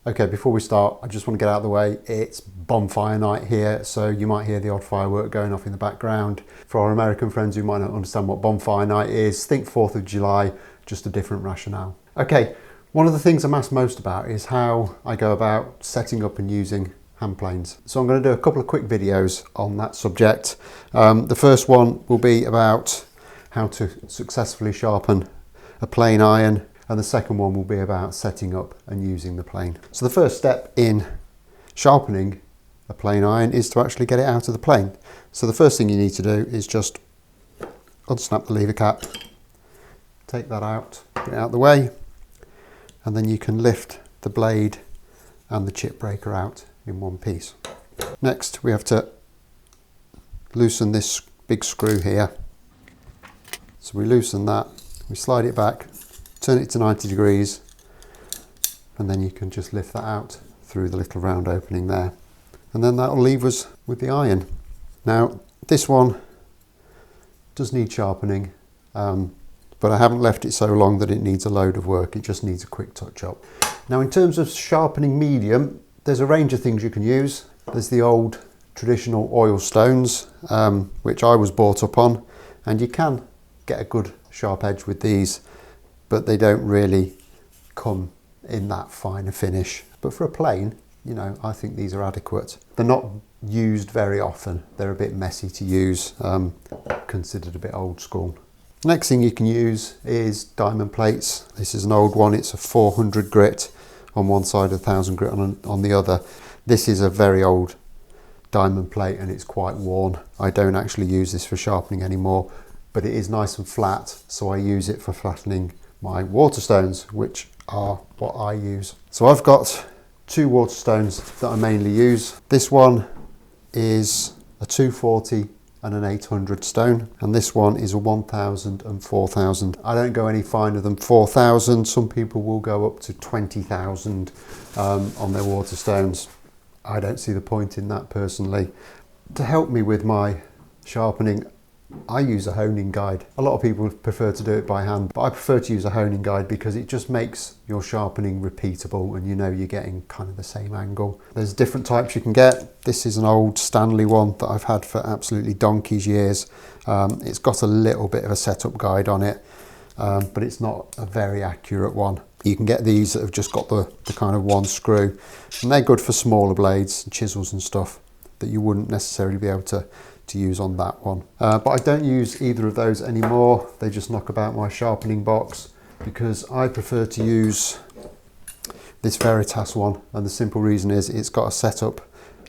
Okay, before we start, I just want to get out of the way. It's bonfire night here, so you might hear the odd firework going off in the background. For our American friends who might not understand what bonfire night is, think 4th of July, just a different rationale. Okay, one of the things I'm asked most about is how I go about setting up and using hand planes. So I'm going to do a couple of quick videos on that subject. The first one will be about how to successfully sharpen a plane iron, and the second one will be about setting up and using the plane. So the first step in sharpening a plane iron is to actually get it out of the plane. So the first thing you need to do is just unsnap the lever cap, take that out, get it out of the way, and then you can lift the blade and the chip breaker out in one piece. Next, we have to loosen this big screw here. So we loosen that, we slide it back, turn it to 90 degrees, and then you can just lift that out through the little round opening there. And then that will leave us with the iron. Now, this one does need sharpening, but I haven't left it so long that it needs a load of work. It just needs a quick touch up. Now, in terms of sharpening medium, there's a range of things you can use. There's the old traditional oil stones, which I was brought up on, and you can get a good sharp edge with these, but they don't really come in that fine a finish. But for a plane, you know, I think these are adequate. They're not used very often. They're a bit messy to use, considered a bit old school. Next thing you can use is diamond plates. This is an old one. It's a 400 grit on one side, 1000 grit on the other. This is a very old diamond plate and it's quite worn. I don't actually use this for sharpening anymore, but it is nice and flat, so I use it for flattening my Waterstones, which are what I use. So I've got two Waterstones that I mainly use. This one is a 240 and an 800 stone, and this one is a 1000 and 4000. I don't go any finer than 4000. Some people will go up to 20,000 on their Waterstones. I don't see the point in that personally. To help me with my sharpening, I use a honing guide. A lot of people prefer to do it by hand, but I prefer to use a honing guide because it just makes your sharpening repeatable and you know you're getting kind of the same angle. There's different types you can get. This is an old Stanley one that I've had for absolutely donkey's years. It's got a little bit of a setup guide on it, but it's not a very accurate one. You can get these that have just got the kind of one screw, and they're good for smaller blades, chisels and stuff that you wouldn't necessarily be able to use on that one. But I don't use either of those anymore. They just knock about my sharpening box because I prefer to use this Veritas one, and the simple reason is it's got a setup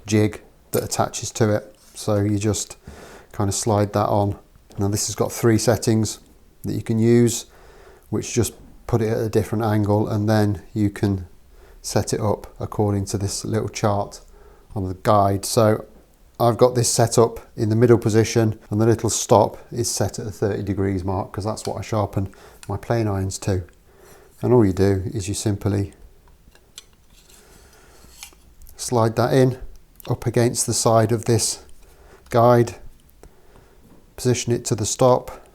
jig that attaches to it, so you just kind of slide that on. Now this has got 3 settings that you can use, which just put it at a different angle, and then you can set it up according to this little chart on the guide. So I've got this set up in the middle position, and the little stop is set at the 30 degrees mark because that's what I sharpen my plane irons to. And all you do is you simply slide that in up against the side of this guide, position it to the stop,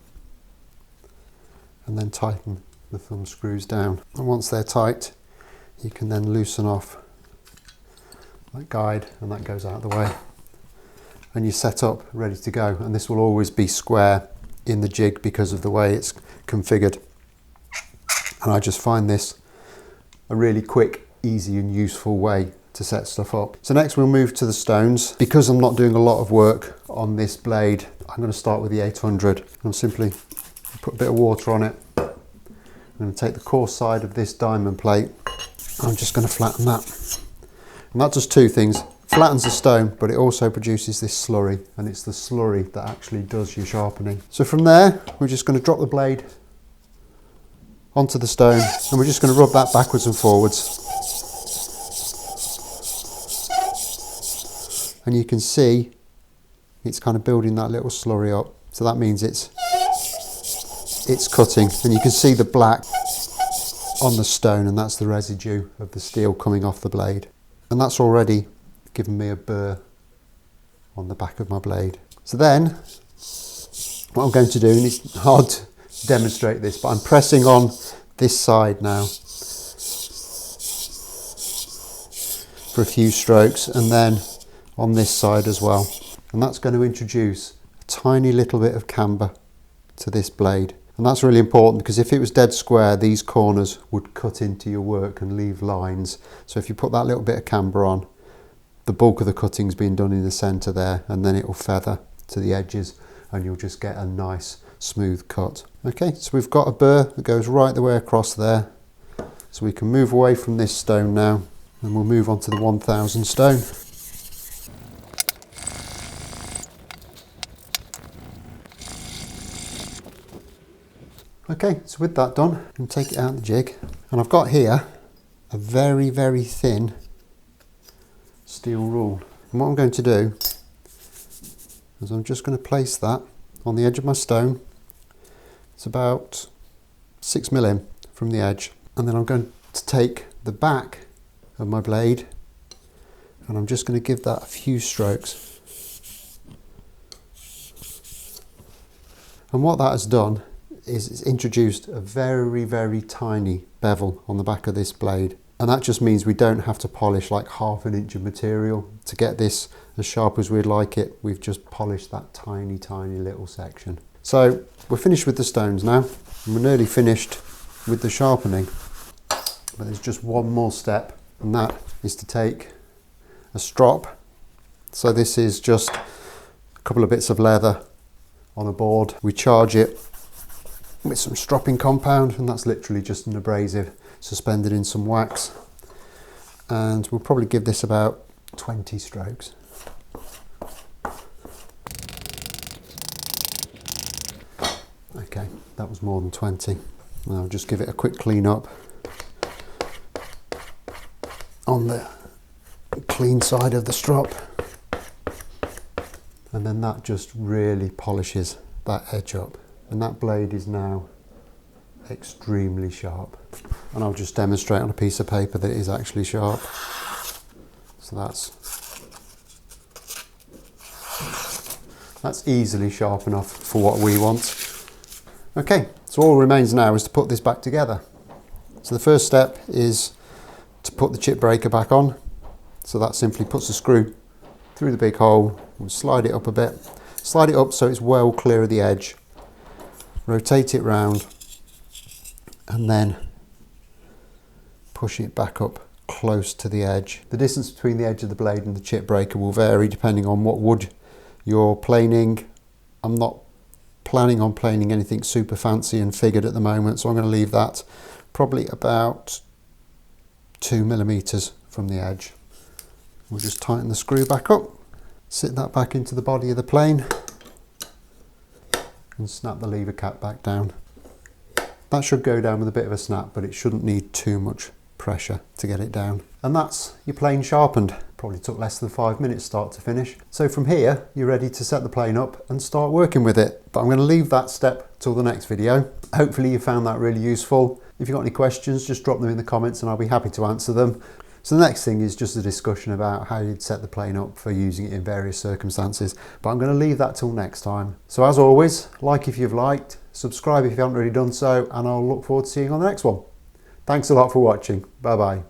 and then tighten the thumb screws down. And once they're tight, you can then loosen off that guide, and that goes out of the way. And you're set up, ready to go. And this will always be square in the jig because of the way it's configured. And I just find this a really quick, easy and useful way to set stuff up. So next we'll move to the stones. Because I'm not doing a lot of work on this blade, I'm going to start with the 800. I'm simply put a bit of water on it. I'm going to take the coarse side of this diamond plate. I'm just going to flatten that. And that does 2 things. Flattens the stone, but it also produces this slurry, and it's the slurry that actually does your sharpening. So from there, we're just going to drop the blade onto the stone, and we're just going to rub that backwards and forwards. And you can see it's kind of building that little slurry up. So that means it's cutting, and you can see the black on the stone, and that's the residue of the steel coming off the blade. And that's already given me a burr on the back of my blade. So then what I'm going to do, and it's hard to demonstrate this, but I'm pressing on this side now, for a few strokes, and then on this side as well. And that's going to introduce a tiny little bit of camber to this blade. And that's really important, because if it was dead square, these corners would cut into your work and leave lines. So if you put that little bit of camber on, the bulk of the cutting's being done in the centre there, and then it will feather to the edges and you'll just get a nice smooth cut. Okay, so we've got a burr that goes right the way across there. So we can move away from this stone now, and we'll move on to the 1000 stone. Okay, so with that done, I can take it out of the jig. And I've got here a very, very thin steel rule. And what I'm going to do is I'm just going to place that on the edge of my stone. It's about 6mm in from the edge. And then I'm going to take the back of my blade and I'm just going to give that a few strokes. And what that has done is it's introduced a very, very tiny bevel on the back of this blade. And that just means we don't have to polish like 1/2 inch of material to get this as sharp as we'd like it. We've just polished that tiny, tiny little section. So we're finished with the stones now, and we're nearly finished with the sharpening. But there's just one more step, and that is to take a strop. So this is just a couple of bits of leather on a board. We charge it with some stropping compound, and that's literally just an abrasive suspended in some wax, and we'll probably give this about 20 strokes. Okay, that was more than 20. Now I'll just give it a quick clean up on the clean side of the strop, and then that just really polishes that edge up, and that blade is now extremely sharp. And I'll just demonstrate on a piece of paper that it is actually sharp. So that's easily sharp enough for what we want. Okay, so all remains now is to put this back together. So the first step is to put the chip breaker back on. So that simply puts the screw through the big hole. We'll slide it up a bit. Slide it up so it's well clear of the edge. Rotate it round, and then push it back up close to the edge. The distance between the edge of the blade and the chip breaker will vary depending on what wood you're planing. I'm not planning on planing anything super fancy and figured at the moment, so I'm going to leave that probably about 2mm from the edge. We'll just tighten the screw back up, sit that back into the body of the plane, and snap the lever cap back down. That should go down with a bit of a snap, but it shouldn't need too much pressure to get it down. And that's your plane sharpened. Probably took less than 5 minutes start to finish. So from here, you're ready to set the plane up and start working with it. But I'm going to leave that step till the next video. Hopefully you found that really useful. If you've got any questions, just drop them in the comments and I'll be happy to answer them. So the next thing is just a discussion about how you'd set the plane up for using it in various circumstances. But I'm going to leave that till next time. So as always, like if you've liked, subscribe if you haven't already done so, and I'll look forward to seeing you on the next one. Thanks a lot for watching. Bye bye.